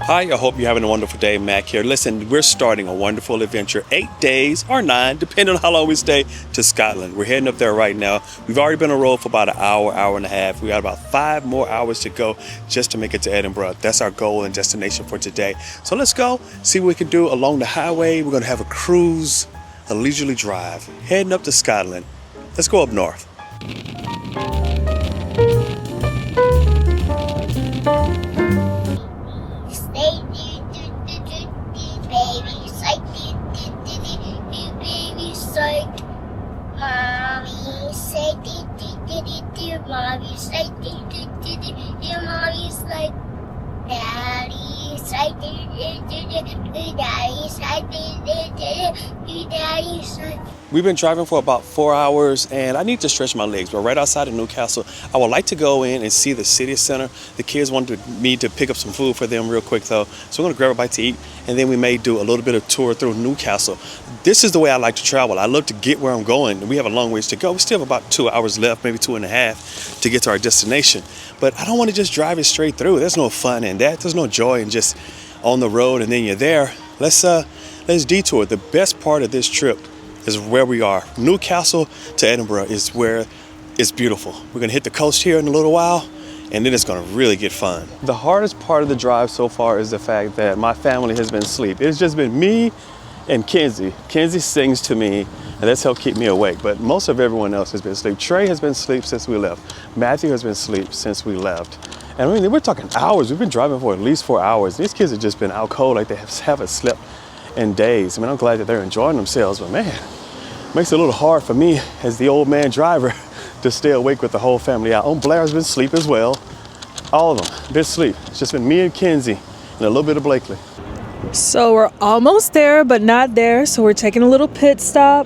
Hi, I hope you're having a wonderful day. Mac here. Listen, we're starting a wonderful adventure, 8 days or 9, depending on how long we stay, to Scotland. We're heading up there right now. We've already been on the road for about an hour and a half. We got about 5 more hours to go just to make it to Edinburgh. That's our goal and destination for today. So let's go see what we can do along the highway. We're going to have a cruise, a leisurely drive, heading up to Scotland. Let's go up north. Mommy's like, your mommy's like, daddy's like, daddy's like, daddy's like. We've been driving for about 4 hours and I need to stretch my legs. We're right outside of Newcastle. I would like to go in and see the city center. The kids wanted me to pick up some food for them real quick though. So we're gonna grab a bite to eat and then we may do a little bit of tour through Newcastle. This is the way I like to travel. I love to get where I'm going. We have a long ways to go. We still have about 2 hours left, maybe 2.5 to get to our destination. But I don't want to just drive it straight through. There's no fun in that. There's no joy in just on the road and then you're there. Let's detour. The best part of this trip is where we are. Newcastle to Edinburgh is where it's beautiful. We're gonna hit the coast here in a little while and then it's gonna really get fun. The hardest part of the drive so far is the fact that my family has been asleep. It's just been me and Kenzie. Kenzie sings to me and that's helped keep me awake, but most of everyone else has been asleep. Trey has been asleep since we left. Matthew has been asleep since we left. And I mean, we're talking hours. We've been driving for at least 4 hours. These kids have just been out cold like they haven't slept in days. I mean, I'm glad that they're enjoying themselves, but man, it makes it a little hard for me as the old man driver to stay awake with the whole family out. Blair's been asleep as well. All of them been asleep. It's just been me and Kenzie and a little bit of Blakely. So we're almost there, but not there. So we're taking a little pit stop.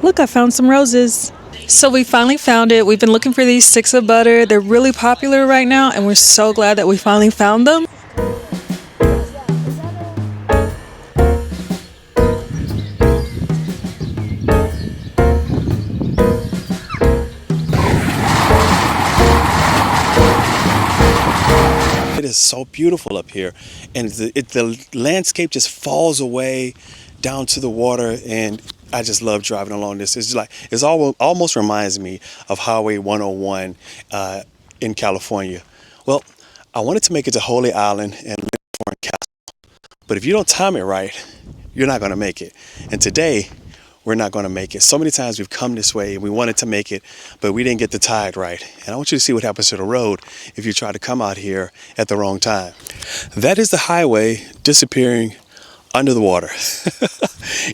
Look, I found some roses. So we finally found it. We've been looking for these sticks of butter. They're really popular right now, and we're so glad that we finally found them. It is so beautiful up here, and the landscape just falls away down to the water, and I just love driving along this. It's almost reminds me of Highway 101 in California. Well, I wanted to make it to Holy Island and Lincoln Castle, but if you don't time it right, you're not going to make it. And today, we're not going to make it. So many times we've come this way and we wanted to make it, but we didn't get the tide right. And I want you to see what happens to the road if you try to come out here at the wrong time. That is the highway disappearing under the water.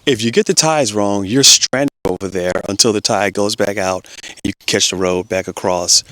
If you get the tides wrong, you're stranded over there until the tide goes back out and you can catch the road back across.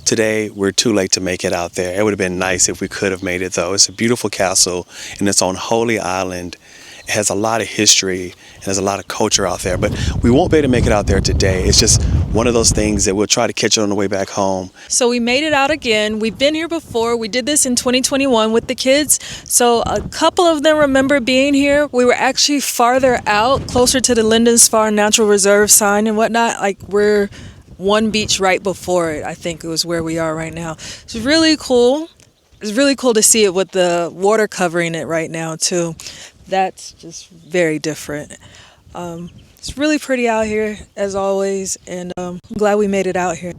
Today, we're too late to make it out there. It would have been nice if we could have made it though. It's a beautiful castle and it's on Holy Island. It has a lot of history and there's a lot of culture out there, but we won't be able to make it out there today. It's just one of those things that we'll try to catch it on the way back home. So we made it out again. We've been here before. We did this in 2021 with the kids. So a couple of them remember being here. We were actually farther out, closer to the Lindensfarne Natural Reserve sign and whatnot. Like we're one beach right before it, I think it was where we are right now. It's really cool. It's really cool to see it with the water covering it right now too. That's just very different. It's really pretty out here as always, and I'm glad we made it out here.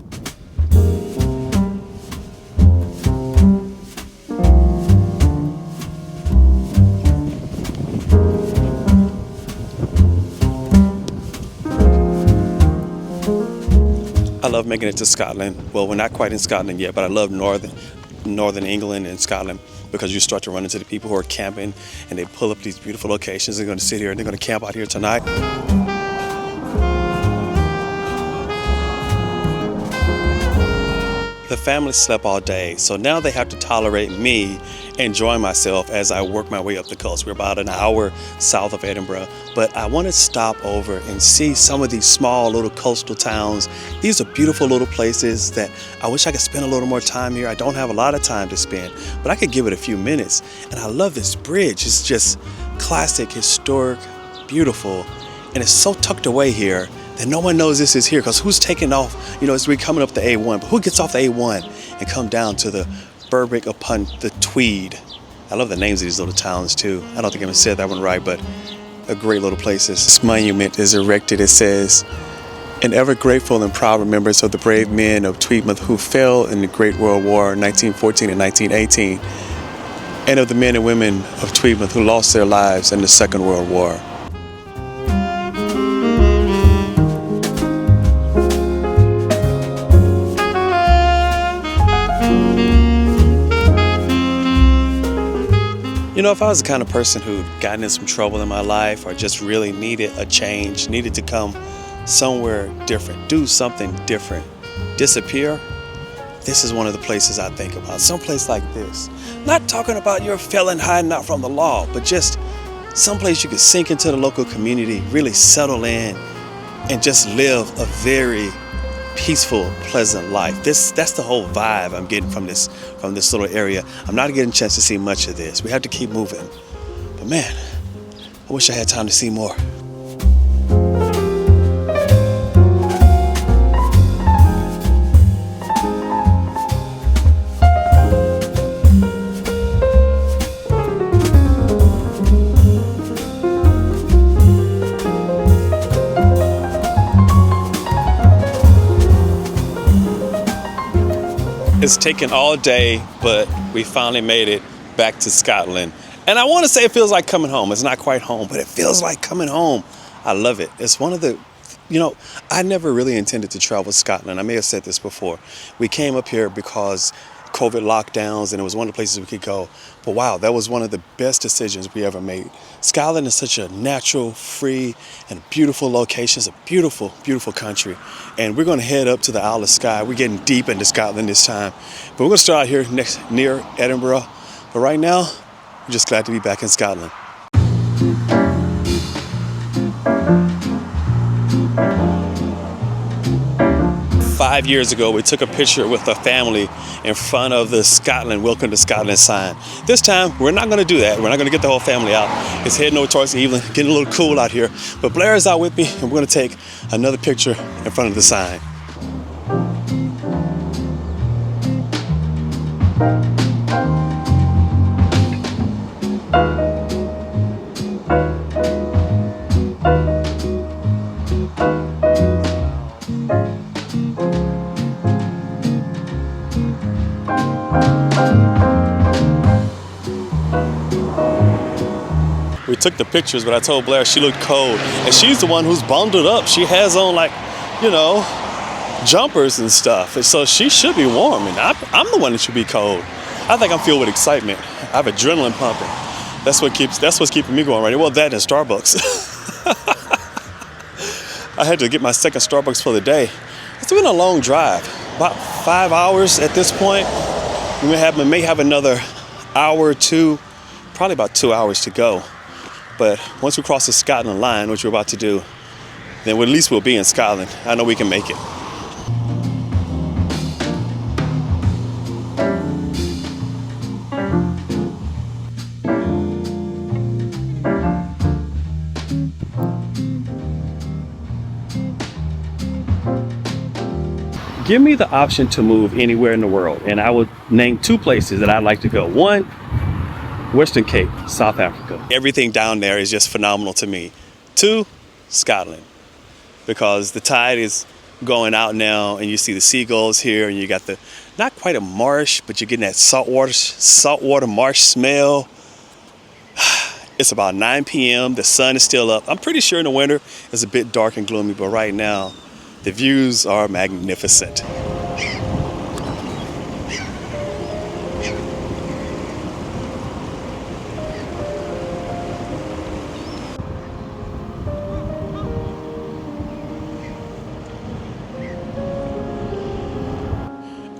I love making it to Scotland. Well, we're not quite in Scotland yet, but I love northern England and Scotland because you start to run into the people who are camping and they pull up these beautiful locations. They're going to sit here and they're going to camp out here tonight. The family slept all day, so now they have to tolerate me enjoying myself as I work my way up the coast. We're about an hour south of Edinburgh, but I want to stop over and see some of these small little coastal towns. These are beautiful little places that I wish I could spend a little more time here. I don't have a lot of time to spend, but I could give it a few minutes. And I love this bridge. It's just classic, historic, beautiful, and it's so tucked away here that no one knows this is here, because who's taking off, as we're coming up the A1, but who gets off the A1 and come down to the Berwick upon the Tweed? I love the names of these little towns too. I don't think I even said that one right, but they're great little places. This monument is erected. It says, "An ever grateful and proud remembrance of the brave men of Tweedmouth who fell in the Great World War 1914 and 1918, and of the men and women of Tweedmouth who lost their lives in the Second World War." You know, if I was the kind of person who'd gotten in some trouble in my life or just really needed a change, needed to come somewhere different, do something different, disappear, this is one of the places I think about. Someplace like this. Not talking about your felon hiding out from the law, but just someplace you could sink into the local community, really settle in, and just live a very peaceful, pleasant life. That's the whole vibe I'm getting from this little area. I'm not getting a chance to see much of this. We have to keep moving. But man, I wish I had time to see more. It's taken all day, but we finally made it back to Scotland. And I want to say it feels like coming home. It's not quite home, but it feels like coming home. I love it. It's one of the, I never really intended to travel to Scotland. I may have said this before. We came up here because COVID lockdowns and it was one of the places we could go. But wow, that was one of the best decisions we ever made. Scotland is such a natural, free, and beautiful location. It's a beautiful, beautiful country. And we're going to head up to the Isle of Skye. We're getting deep into Scotland this time. But we're going to start out here near Edinburgh. But right now, we're just glad to be back in Scotland. Five years ago, we took a picture with a family in front of the Scotland, Welcome to Scotland sign. This time, we're not going to do that. We're not going to get the whole family out. It's heading over towards the evening, getting a little cool out here. But Blair is out with me, and we're going to take another picture in front of the sign. We took the pictures, but I told Blair she looked cold. And she's the one who's bundled up. She has on jumpers and stuff. And so she should be warm, and I'm the one that should be cold. I think I'm filled with excitement. I have adrenaline pumping. That's what's keeping me going right now. Well, that and Starbucks. I had to get my second Starbucks for the day. It's been a long drive, about 5 hours at this point. We may have another hour or two, probably about 2 hours to go. But once we cross the Scotland line, which we're about to do, then at least we'll be in Scotland. I know we can make it. Give me the option to move anywhere in the world, and I would name two places that I'd like to go. One, Western Cape, South Africa. Everything down there is just phenomenal to me. Two, Scotland, because the tide is going out now and you see the seagulls here and you got not quite a marsh, but you're getting that saltwater marsh smell. It's about 9 p.m. The sun is still up. I'm pretty sure in the winter it's a bit dark and gloomy, but right now the views are magnificent.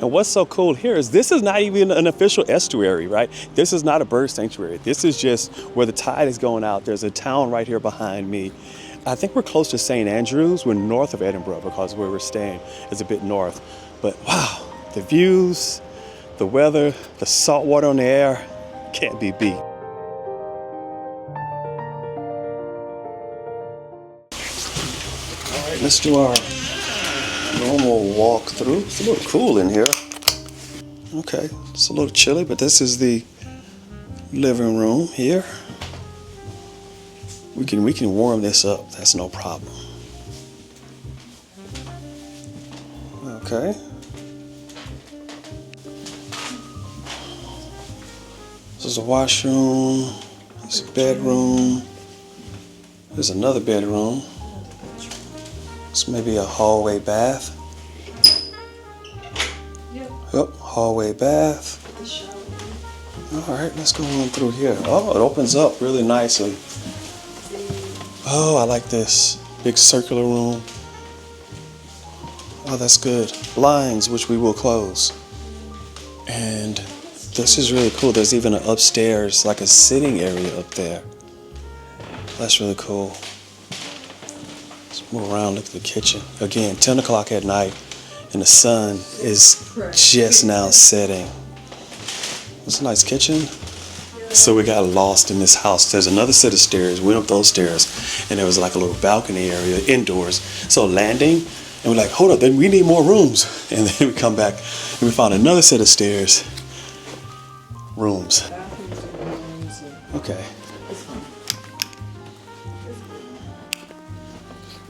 And what's so cool here is this is not even an official estuary, right? This is not a bird sanctuary. This is just where the tide is going out. There's a town right here behind me. I think we're close to St. Andrews. We're north of Edinburgh because where we're staying is a bit north. But wow, the views, the weather, the salt water on the air, can't be beat. All right, let's do our normal walk through. It's a little cool in here. Okay, it's a little chilly, but this is the living room here. We can warm this up. That's no problem. Okay. This is a washroom. This is a bedroom. There's another bedroom. This may be a hallway bath. Yep, hallway bath. All right, let's go on through here. Oh, it opens up really nicely. Oh, I like this big circular room. Oh, that's good. Blinds, which we will close. And this is really cool. There's even an upstairs, like a sitting area up there. That's really cool. Let's move around, look at the kitchen. Again, 10 o'clock at night, and the sun is just now setting. It's a nice kitchen. So we got lost in this house. There's another set of stairs. We went up those stairs, and there was like a little balcony area indoors. So landing, and we're like, hold up, then we need more rooms. And then we come back, and we found another set of stairs. Rooms. Okay.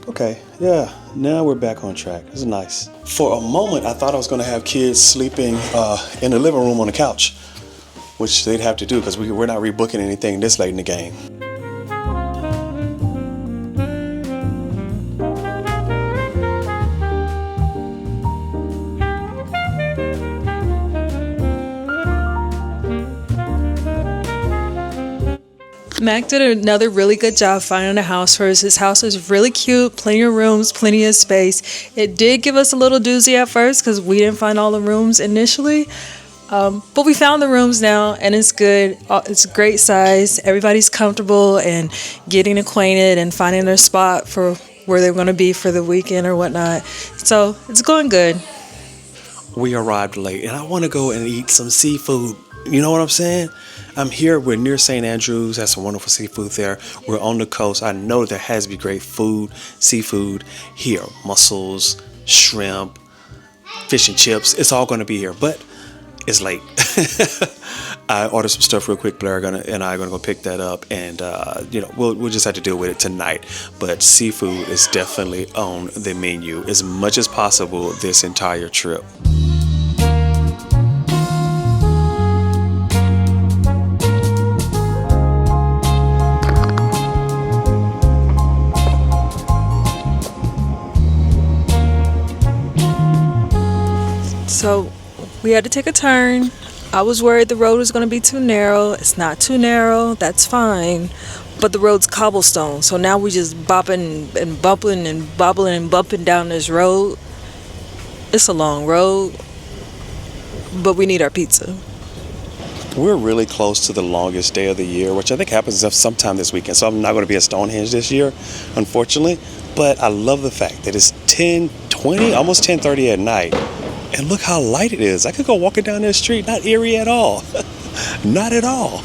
Okay, yeah, now we're back on track. This is nice. For a moment, I thought I was going to have kids sleeping in the living room on the couch, which they'd have to do because we're not rebooking anything this late in the game. Mac did another really good job finding a house for us. His house is really cute, plenty of rooms, plenty of space. It did give us a little doozy at first because we didn't find all the rooms initially. But we found the rooms now, and it's good. It's a great size. Everybody's comfortable and getting acquainted and finding their spot for where they're going to be for the weekend or whatnot. So it's going good. We arrived late, and I want to go and eat some seafood. You know what I'm saying? I'm here. We're near St. Andrews. Has some wonderful seafood there. We're on the coast. I know there has to be great food, seafood here. Mussels, shrimp, fish and chips. It's all going to be here, but it's late. I ordered some stuff real quick. Blair and I are gonna go pick that up, and we'll just have to deal with it tonight. But seafood is definitely on the menu as much as possible this entire trip. So we had to take a turn. I was worried the road was going to be too narrow. It's not too narrow. That's fine. But the road's cobblestone. So now we just bopping and bumping and bobbling and bumping down this road. It's a long road. But we need our pizza. We're really close to the longest day of the year, which I think happens sometime this weekend. So I'm not going to be at Stonehenge this year, unfortunately. But I love the fact that it's 10:20, almost 10:30 at night. And look how light it is. I could go walking down this street, not eerie at all. Not at all.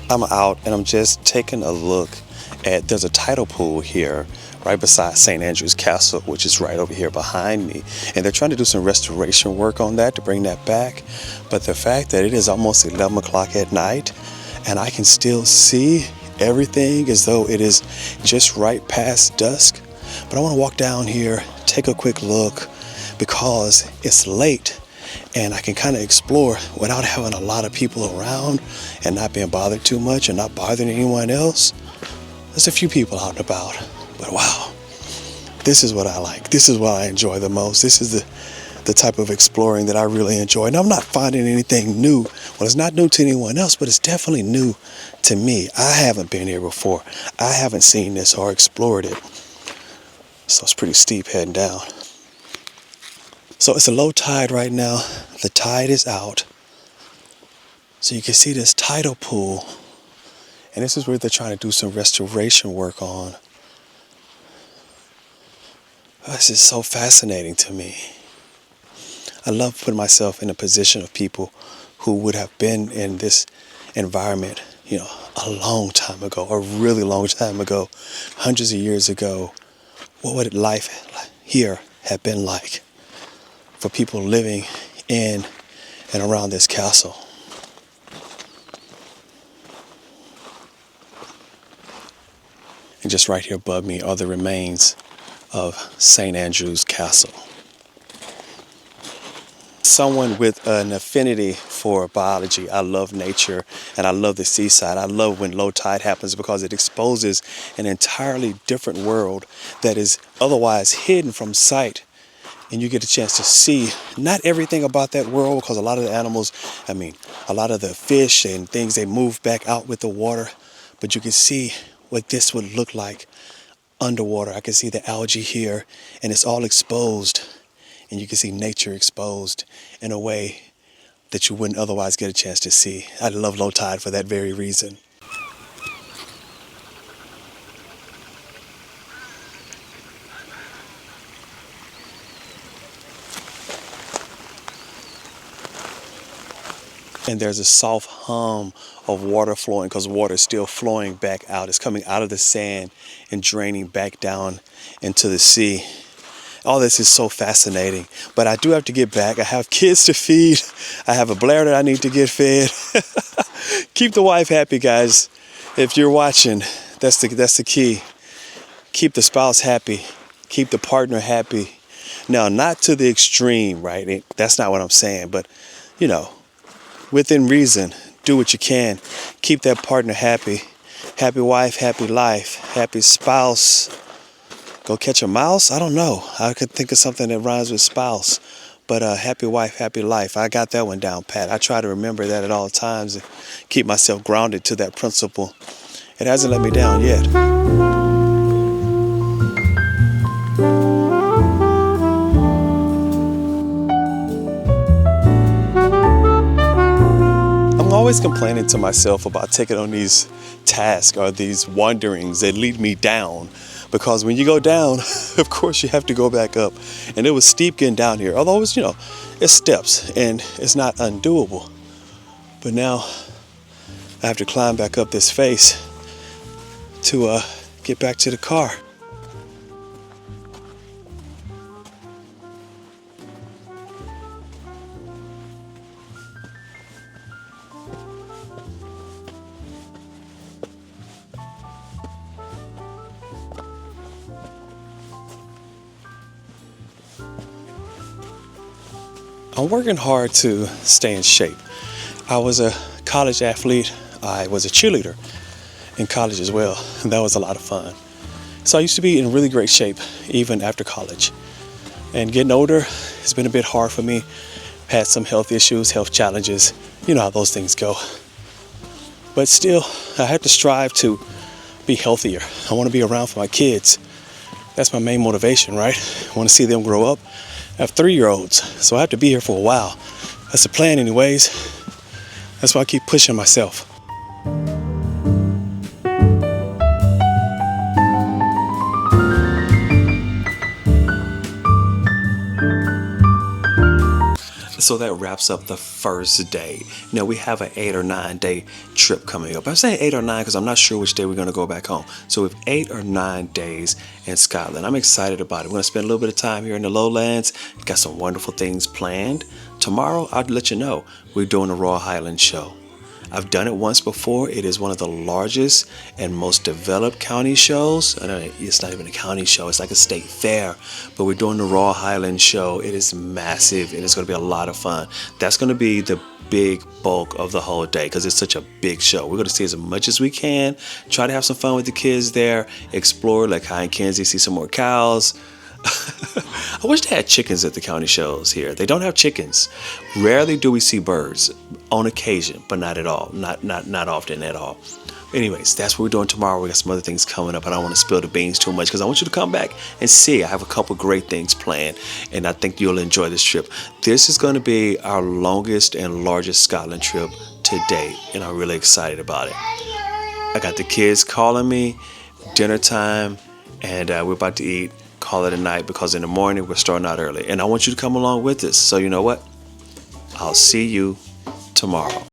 I'm out and I'm just taking a look at, there's a tidal pool here right beside St. Andrews Castle, which is right over here behind me. And they're trying to do some restoration work on that to bring that back. But the fact that it is almost 11 o'clock at night, and I can still see everything as though it is just right past dusk. But I want to walk down here, take a quick look, because it's late and I can kind of explore without having a lot of people around and not being bothered too much and not bothering anyone else. There's a few people out and about, but wow, this is what I like. This is what I enjoy the most. This is the type of exploring that I really enjoy. And I'm not finding anything new. Well, it's not new to anyone else, but it's definitely new to me. I haven't been here before. I haven't seen this or explored it. So it's pretty steep heading down. So it's a low tide right now. The tide is out. So you can see this tidal pool. And this is where they're trying to do some restoration work on. This is so fascinating to me. I love putting myself in a position of people who would have been in this environment, a long time ago, a really long time ago, hundreds of years ago, what would life here have been like for people living in and around this castle. And just right here above me are the remains of St. Andrew's Castle. Someone with an affinity for biology. I love nature and I love the seaside. I love when low tide happens because it exposes an entirely different world that is otherwise hidden from sight. And you get a chance to see not everything about that world, because a lot of the animals, a lot of the fish and things, they move back out with the water. But you can see what this would look like underwater. I can see the algae here, and it's all exposed. And you can see nature exposed in a way that you wouldn't otherwise get a chance to see. I love low tide for that very reason. And there's a soft hum of water flowing because water is still flowing back out. It's coming out of the sand and draining back down into the sea. All this is so fascinating, but I do have to get back. I have kids to feed. I have a Blair that I need to get fed. Keep the wife happy, guys. If you're watching, that's the key. Keep the spouse happy. Keep the partner happy. Now, not to the extreme, right? That's not what I'm saying, but within reason, do what you can. Keep that partner happy. Happy wife, happy life, happy spouse. Go catch a mouse? I don't know. I could think of something that rhymes with spouse. But happy wife, happy life. I got that one down pat. I try to remember that at all times and keep myself grounded to that principle. It hasn't let me down yet. I'm always complaining to myself about taking on these tasks or these wanderings that lead me down. Because when you go down, of course, you have to go back up. And it was steep getting down here. Although it's, it's steps and it's not undoable. But now I have to climb back up this face to get back to the car. I'm working hard to stay in shape. I was a college athlete. I was a cheerleader in college as well. And that was a lot of fun. So I used to be in really great shape even after college. And getting older, it's been a bit hard for me. Had some health issues, health challenges. You know how those things go. But still, I have to strive to be healthier. I want to be around for my kids. That's my main motivation, right? I want to see them grow up. I have 3-year-olds, so I have to be here for a while. That's the plan anyways. That's why I keep pushing myself. So that wraps up the first day. Now we have an 8 or 9 day trip coming up. I'm saying 8 or 9 because I'm not sure which day we're going to go back home. So we have 8 or 9 days in Scotland. I'm excited about it. We're going to spend a little bit of time here in the lowlands. Got some wonderful things planned. Tomorrow, I'll let you know, we're doing a Royal Highland show. I've done it once before. It is one of the largest and most developed county shows. It's not even a county show. It's like a state fair. But we're doing the Royal Highland show. It is massive and it's going to be a lot of fun. That's going to be the big bulk of the whole day because it's such a big show. We're going to see as much as we can. Try to have some fun with the kids there. Explore like High and Kenzie, see some more cows. I wish they had chickens at the county shows here. They don't have chickens. Rarely do we see birds. On occasion, but not at all. Not often at all. Anyways, that's what we're doing tomorrow. We got some other things coming up. I don't want to spill the beans too much because I want you to come back and see. I have a couple great things planned and I think you'll enjoy this trip. This is going to be our longest and largest Scotland trip to date and I'm really excited about it. I got the kids calling me, dinner time, and we're about to eat. Call it a night because in the morning we're starting out early and I want you to come along with us. So you know what? I'll see you tomorrow.